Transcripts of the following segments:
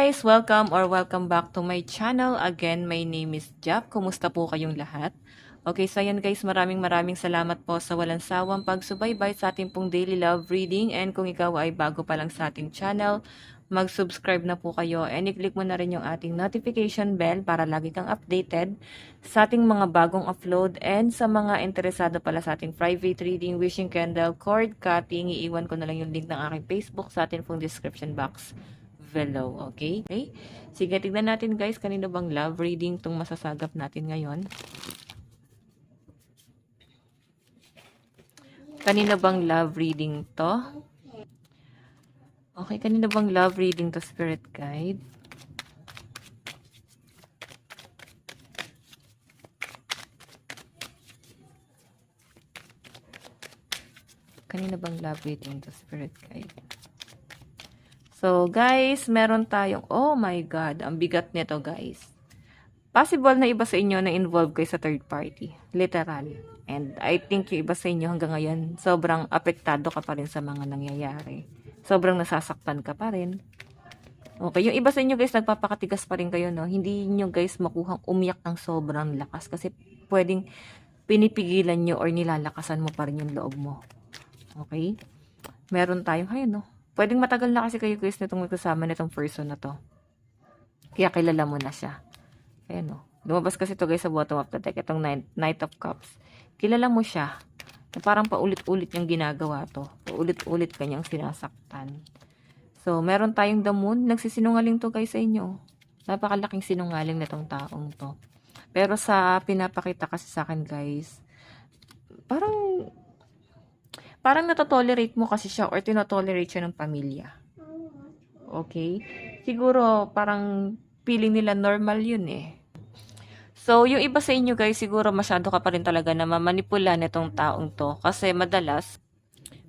guys! Welcome back to my channel. Again, my name is Jap. Kumusta po kayong lahat? Okay, so ayan guys, maraming salamat po sa walang sawang pagsubaybay sa ating pong daily love reading. And kung ikaw ay bago pa lang sa ating channel, mag-subscribe na po kayo and i-click mo na rin yung ating notification bell para lagi kang updated sa ating mga bagong upload. And sa mga interesado pala sa ating private reading, wishing candle, cord cutting, iiwan ko na lang yung link ng aking Facebook sa ating pong description box below. Okay? Okay? Sige, tignan natin guys, kanino bang love reading tong masasagap natin ngayon. Kanino bang love reading to? Okay, kanino bang love reading to, Spirit Guide? Kanino bang love reading to, Spirit Guide? So, guys, meron tayong, oh my God, ang bigat nito, guys. Possible na iba sa inyo na involved kayo sa third party. Literal. And I think yung iba sa inyo hanggang ngayon, sobrang apektado ka pa rin sa mga nangyayari. Sobrang nasasaktan ka pa rin. Okay, yung iba sa inyo guys, nagpapakatigas pa rin kayo, no? Hindi nyo guys makuhang umiyak ng sobrang lakas kasi pwedeng pinipigilan nyo or nilalakasan mo pa rin yung loob mo. Okay? Meron tayong, ayun, no? Pwedeng matagal na kasi kayo guys nitong magkasama nitong person na to. Kaya kilala mo na siya. Ayan o. Lumabas kasi ito guys sa bottom of the deck. Itong Knight of Cups. Kilala mo siya. Na parang paulit-ulit niyang ginagawa to. Paulit-ulit kanyang sinasaktan. So, meron tayong the moon. Nagsisinungaling to guys sa inyo. Napakalaking sinungaling na tong taong to. Pero sa pinapakita kasi sa akin guys, parang natotolerate mo kasi siya or tinotolerate siya ng pamilya. Okay? Siguro parang feeling nila normal yun eh. So, yung iba sa inyo guys, siguro masyado ka pa rin talaga na mamanipula nitong taong to. Kasi madalas,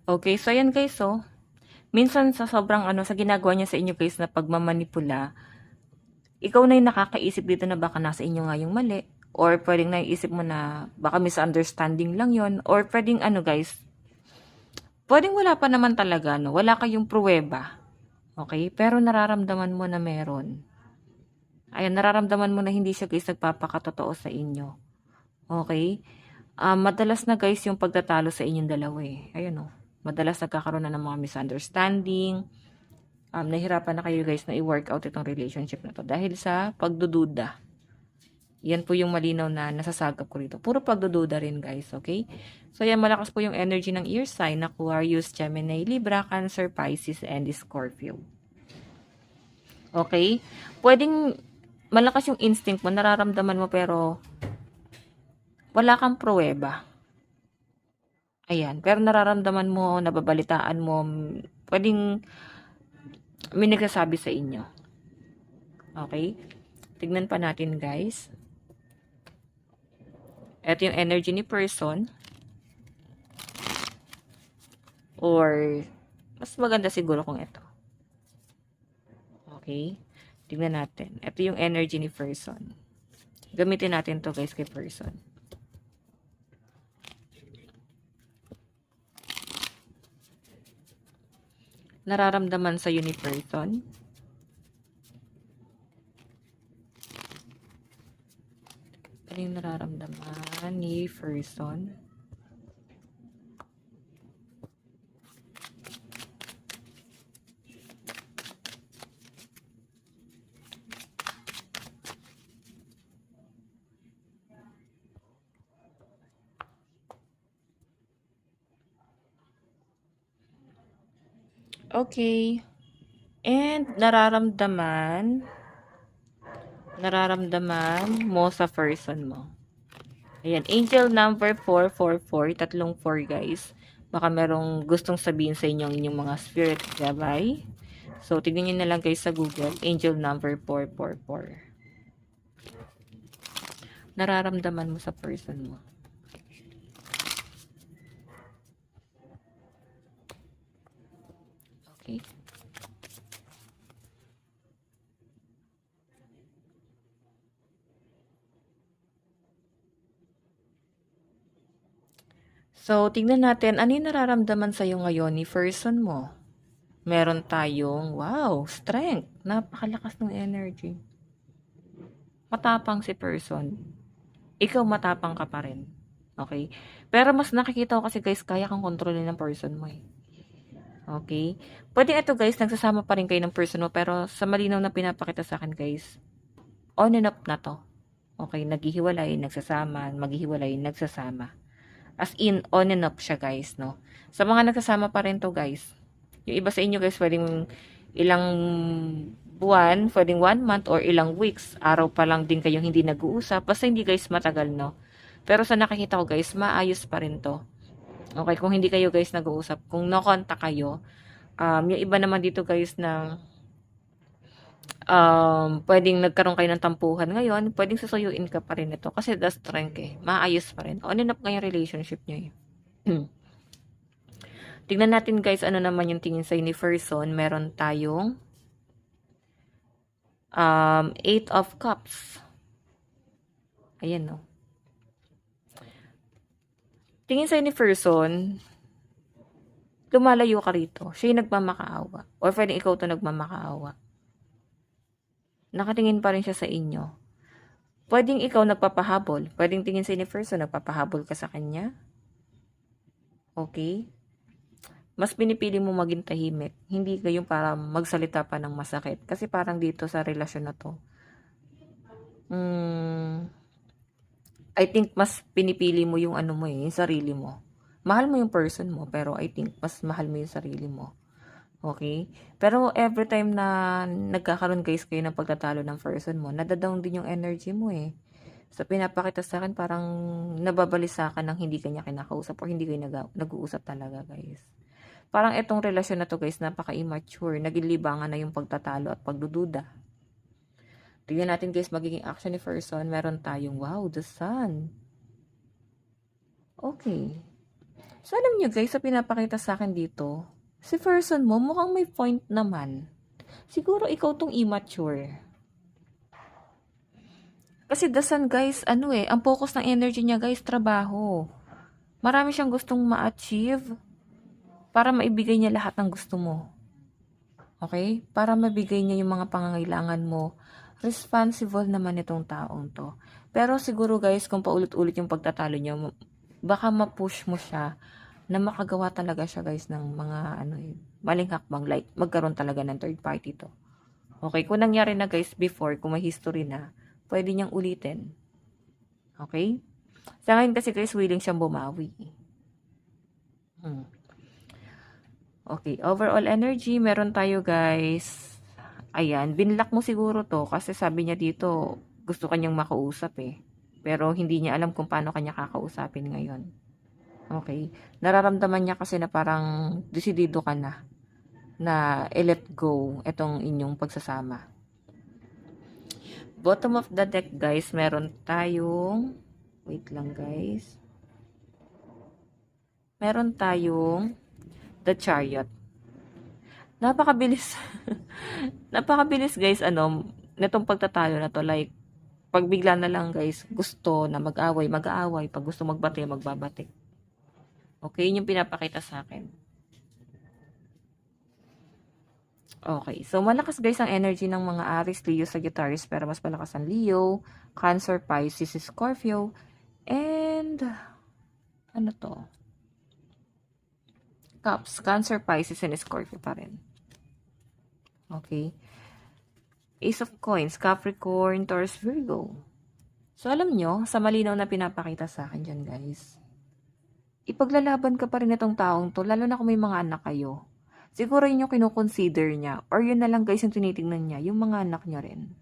okay, so yan guys, so, minsan sa sobrang sa ginagawa niya sa inyo guys na pagmamanipula, ikaw na yung nakakaisip dito na baka nasa inyo nga yung mali. Or pwedeng naiisip mo na baka misunderstanding lang yon. Or pwedeng guys, pwedeng wala pa naman talaga, no? Wala kayong pruweba. Okay? Pero nararamdaman mo na meron. Ayan, nararamdaman mo na hindi siya guys nagpapakatotoo sa inyo. Okay? Madalas na guys yung pagtatalo sa inyong dalawa eh. Ayan o. Madalas nagkakaroon na ng mga misunderstanding. Nahirapan na kayo guys na i-work out itong relationship na to. Dahil sa pagdududa. Yan po yung malinaw na nasasagap ko rito. Puro pagdududa rin guys, okay? So yan, malakas po yung energy ng ear sign, Aquarius, Gemini, Libra, Cancer, Pisces, and Scorpio. Okay? Pwedeng malakas yung instinct mo, nararamdaman mo pero wala kang pruweba. Ayan, pero nararamdaman mo, nababalitaan mo, pwedeng may nagsasabi sa inyo. Okay? Tignan pa natin guys. Ito yung energy ni person. Or, mas maganda siguro kung ito. Okay? Tignan natin. Ito yung energy ni person. Gamitin natin to guys kay person. Nararamdaman sa ni person. Ano yung nararamdaman ni person? Okay. And nararamdaman mo sa person mo. Ayan, angel number 444, tatlong 4 guys. Baka merong gustong sabihin sa inyong inyong mga spirit gabay. So, tignan nyo na lang guys sa Google, angel number 444. Nararamdaman mo sa person mo. Okay. So, tignan natin, ano yung nararamdaman sa'yo ngayon ni person mo? Meron tayong, wow, strength. Napakalakas ng energy. Matapang si person. Ikaw matapang ka pa rin. Okay? Pero mas nakikita ko kasi guys, kaya kang kontrolin ng person mo eh. Okay? Pwede ito guys, nagsasama pa rin kayo ng person mo, pero sa malinaw na pinapakita sa akin guys, on and off na to. Okay? Naghihiwalay, nagsasama, maghihiwalay, nagsasama. As in, on and off siya guys, no? Sa mga nagsasama pa rin to guys, yung iba sa inyo guys, pwedeng ilang buwan, pwedeng 1 month or ilang weeks, araw pa lang din kayong hindi nag-uusap, basta hindi guys matagal, no? Pero sa nakikita ko guys, maayos pa rin to. Okay, kung hindi kayo guys nag-uusap, kung no-contact kayo, yung iba naman dito guys na pwedeng nagkaroon kayo ng tampuhan ngayon, pwedeng susuyuin ka pa rin ito. Kasi the strength eh, maayos pa rin. On and off ngayong relationship nyo eh. Tignan natin guys, ano naman yung tingin sa'yo ni person. Meron tayong 8 of Cups. Ayan no. Tingin sa'yo ni person, lumalayo ka rito. Siya yung nagmamakaawa. Or pwedeng ikaw to nagmamakaawa. Nakatingin pa rin siya sa inyo. Pwedeng ikaw nagpapahabol. Pwedeng tingin sa'yo ni person, nagpapahabol ka sa kanya. Okay? Mas pinipili mo maging tahimik. Hindi kayong para magsalita pa ng masakit. Kasi parang dito sa relasyon na to, I think mas pinipili mo yung ano mo eh, yung sarili mo. Mahal mo yung person mo, pero I think mas mahal mo yung sarili mo. Okay? Pero every time na nagkakaroon guys kayo ng pagtatalo ng person mo, nadadown din yung energy mo eh. So, pinapakita sa akin parang nababalisa ka ng hindi kanya kinakausap o hindi kayo nag-uusap talaga guys. Parang itong relasyon na to guys, napaka-immature. Nagilibangan na yung pagtatalo at pagdududa. Tignan natin guys, magiging action ni person. Meron tayong, wow, the sun. Okay. So, alam nyo guys, sa pinapakita sa akin dito, si person mo, mukhang may point naman. Siguro ikaw tong immature. Kasi the sun guys, ano eh, ang focus ng energy niya guys, trabaho. Marami siyang gustong ma-achieve para maibigay niya lahat ng gusto mo. Okay? Para mabigay niya yung mga pangangailangan mo. Responsible naman itong taong to. Pero siguro guys, kung paulit-ulit yung pagtatalo niyo, baka ma-push mo siya na makagawa talaga siya guys ng mga maling hakbang, like magkaroon talaga ng third party to. Okay? Kung nangyari na guys before, kung may history na, pwede niyang ulitin. Okay? Sa ngayon kasi guys, willing siyang bumawi. Okay, overall energy, meron tayo guys. Ayan, binlock mo siguro to kasi sabi niya dito, gusto kanyang makausap eh. Pero hindi niya alam kung paano kanya kakausapin ngayon. Okay, nararamdaman niya kasi na parang desidido ka na i-let go itong inyong pagsasama. Bottom of the deck guys, meron tayong, wait lang guys. Meron tayong the Chariot. Napakabilis. Napakabilis guys, netong pagtatalo na to, like, pag bigla na lang guys, gusto na mag-away, mag-aaway. Pag gusto magbati, magbabati. Okay, yun yung pinapakita sa akin. Okay, so malakas guys ang energy ng mga Aries, Leo, Sagittarius, pero mas malakas ang Leo, Cancer, Pisces, Scorpio, and, ano to? Cups, Cancer, Pisces, and Scorpio pa rin. Okay. Ace of Coins, Capricorn, Taurus, Virgo. So, alam nyo, sa malinaw na pinapakita sa akin dyan, guys. Ipaglalaban ka pa rin itong taong to, lalo na kung may mga anak kayo. Siguro yun yung kinukonsider niya. Or yun na lang, guys, yung tinitingnan niya. Yung mga anak niya rin.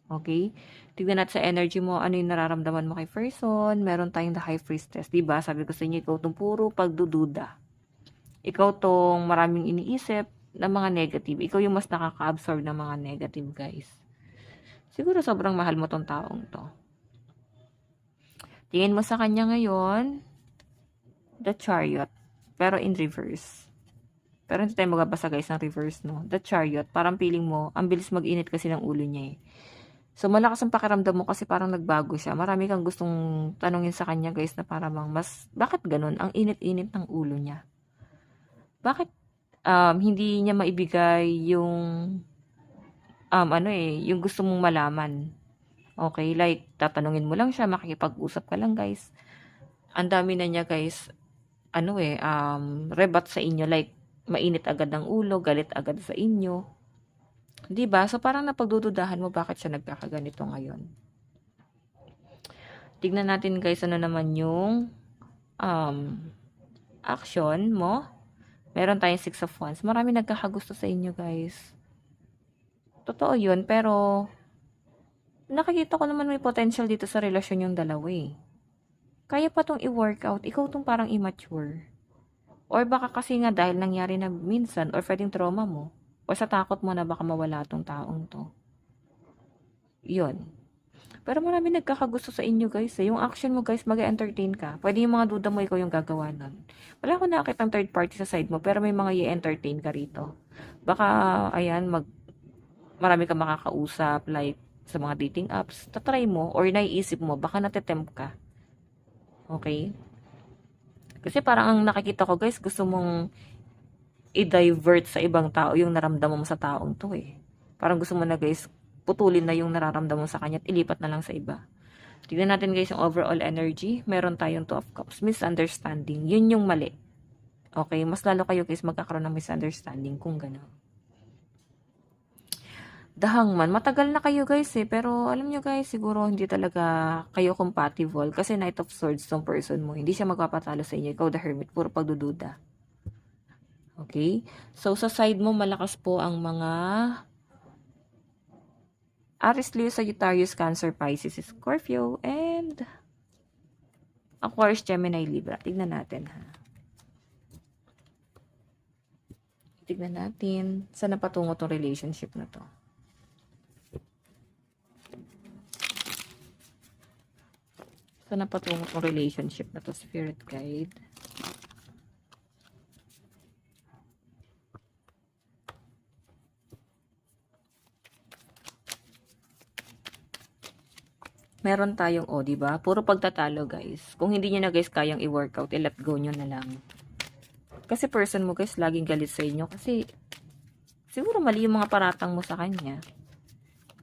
Okay? Tignan natin sa energy mo, ano yung nararamdaman mo kay person. Meron tayong the High Priestess. Diba? Sabi ko sa inyo, ikaw tong puro pagdududa. Ikaw tong maraming iniisip na mga negative. Ikaw yung mas nakaka-absorb ng mga negative, guys. Siguro sobrang mahal mo tong taong to. Tingin mo sa kanya ngayon, the Chariot. Pero in reverse. Pero hindi tayo magabasa guys ng reverse, no? The Chariot. Parang feeling mo, ang bilis mag-init kasi ng ulo niya eh. So, malakas ang pakiramdam mo kasi parang nagbago siya. Marami kang gustong tanungin sa kanya guys na parang bakit ganun? Ang init-init ng ulo niya. Bakit hindi niya maibigay yung yung gusto mong malaman. Okay, like tatanungin mo lang siya, makikipag-usap ka lang, guys. Ang dami na niya, guys, rebat sa inyo, like mainit agad ang ulo, galit agad sa inyo. 'Di ba? So parang napagdududahan mo bakit siya nagkakaganito ngayon. Tignan natin, guys, ano naman yung action mo. Meron tayong 6 of Wands. Marami nagkakagusto sa inyo, guys. Totoo 'yun, pero nakikita ko naman may potential dito sa relasyon yung dalawa eh. Kaya pa tong i-workout, ikaw tong parang immature. Or baka kasi nga dahil nangyari na minsan, or pwedeng trauma mo, o sa takot mo na baka mawala tong taong to. Yun. Pero marami nagkakagusto sa inyo, guys. Yung action mo, guys, mag-entertain ka. Pwede yung mga duda mo, ikaw yung gagawa nun. Wala akong nakakitang third party sa side mo, pero may mga i-entertain ka rito. Baka, ayan, marami ka makakausap, like, sa mga dating apps. Tatry mo, or naiisip mo, baka natetempt ka. Okay? Kasi parang ang nakikita ko, guys, gusto mong i-divert sa ibang tao yung naramdaman mo sa taong to eh. Parang gusto mo na, guys, putulin na yung nararamdaman mo sa kanya at ilipat na lang sa iba. Tignan natin, guys, yung overall energy. Meron tayong 2 of Cups. Misunderstanding. Yun yung mali. Okay? Mas lalo kayo, guys, magkakaroon ng misunderstanding kung gano'n. The Hangman. Matagal na kayo, guys, eh. Pero alam nyo, guys, siguro hindi talaga kayo compatible. Kasi Knight of Swords tong person mo. Hindi siya magpapatalo sa inyo. Ikaw, the Hermit. Puro pagdududa. Okay? So, sa side mo, malakas po ang mga Aries, Leo, Sagittarius, Cancer, Pisces, Scorpio, and Aquarius, Gemini, Libra. Tignan natin, ha. Tignan natin. Saan napatungo tong relationship na to? Saan napatungo tong relationship na to, Spirit Guide? Meron tayong, diba? Puro pagtatalo, guys. Kung hindi nyo na, guys, kayang i-workout, i-let go nyo na lang. Kasi person mo, guys, laging galit sa inyo. Kasi, siguro mali yung mga paratang mo sa kanya.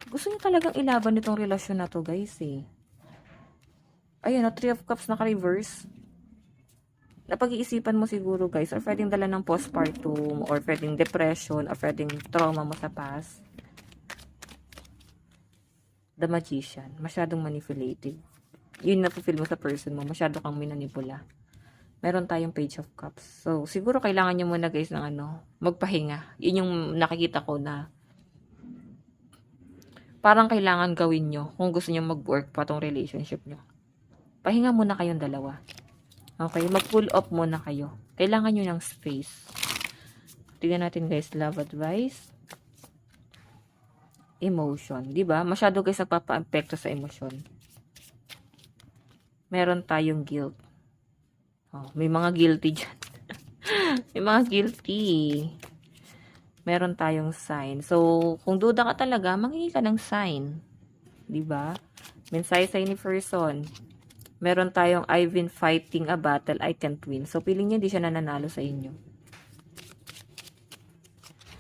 Gusto niya talagang ilaban itong relasyon na to, guys, eh. Ayun, 3 of Cups naka-reverse. Napag-iisipan mo siguro, guys, or pwedeng dala ng postpartum, or pwedeng depression, or pwedeng trauma mo sa past. The Magician. Masyadong manipulative. Yun na feel mo sa person mo. Masyado kang minanipula. Meron tayong Page of Cups. So, siguro kailangan nyo muna, guys, ng magpahinga. Yun yung nakikita ko na parang kailangan gawin nyo kung gusto nyo mag-work pa tong relationship nyo. Pahinga muna kayong dalawa. Okay? Mag-pull up muna kayo. Kailangan nyo ng space. Tignan natin, guys, love advice. Emotion. Diba? Masyado, guys, nagpapa-apekto sa emosyon. Meron tayong guilt. May mga guilty dyan. May mga guilty. Meron tayong sign. So, kung duda ka talaga, mangingi ka ng sign. Diba? Mensahe sa ni person. Meron tayong I've been fighting a battle I can't win. So, feeling niya hindi siya nananalo sa inyo.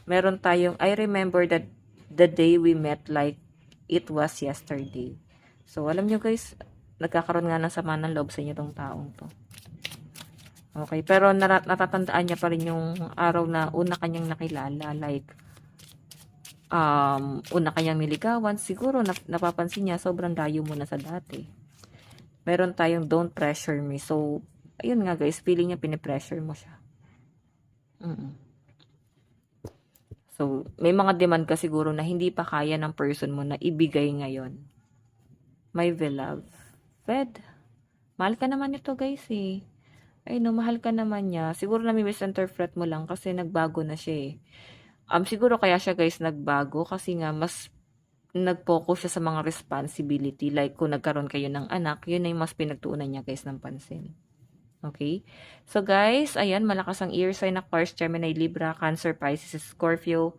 Meron tayong I remember that the day we met like it was yesterday. So, alam nyo, guys, nagkakaroon nga ng sama ng loob sa inyo tong taong to. Okay, pero natatandaan niya pa rin yung araw na una kanyang nakilala. Like, una kanyang niligawan. Siguro, napapansin niya, sobrang layo mo na sa dati. Meron tayong don't pressure me. So, ayun nga, guys, feeling niya pinipressure mo siya. So, may mga demand ka siguro na hindi pa kaya ng person mo na ibigay ngayon. My beloved. Mahal ka naman ito, guys, eh. Ay, no, mahal ka naman niya. Siguro na may misinterpret mo lang kasi nagbago na siya, eh. Siguro kaya siya, guys, nagbago kasi nga mas nag-focus siya sa mga responsibility. Like, kung nagkaroon kayo ng anak, yun na yung mas pinagtuunan niya, guys, ng pansin. Okay? So, guys, ayan, malakas ang ear sign, Aquarius, Gemini, Libra, Cancer, Pisces, Scorpio,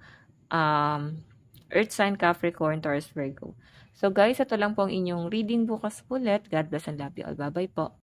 Earth sign, Capricorn, Taurus, Virgo. So, guys, ito lang po ang inyong reading bukas ulit. God bless and love you all. Bye-bye po.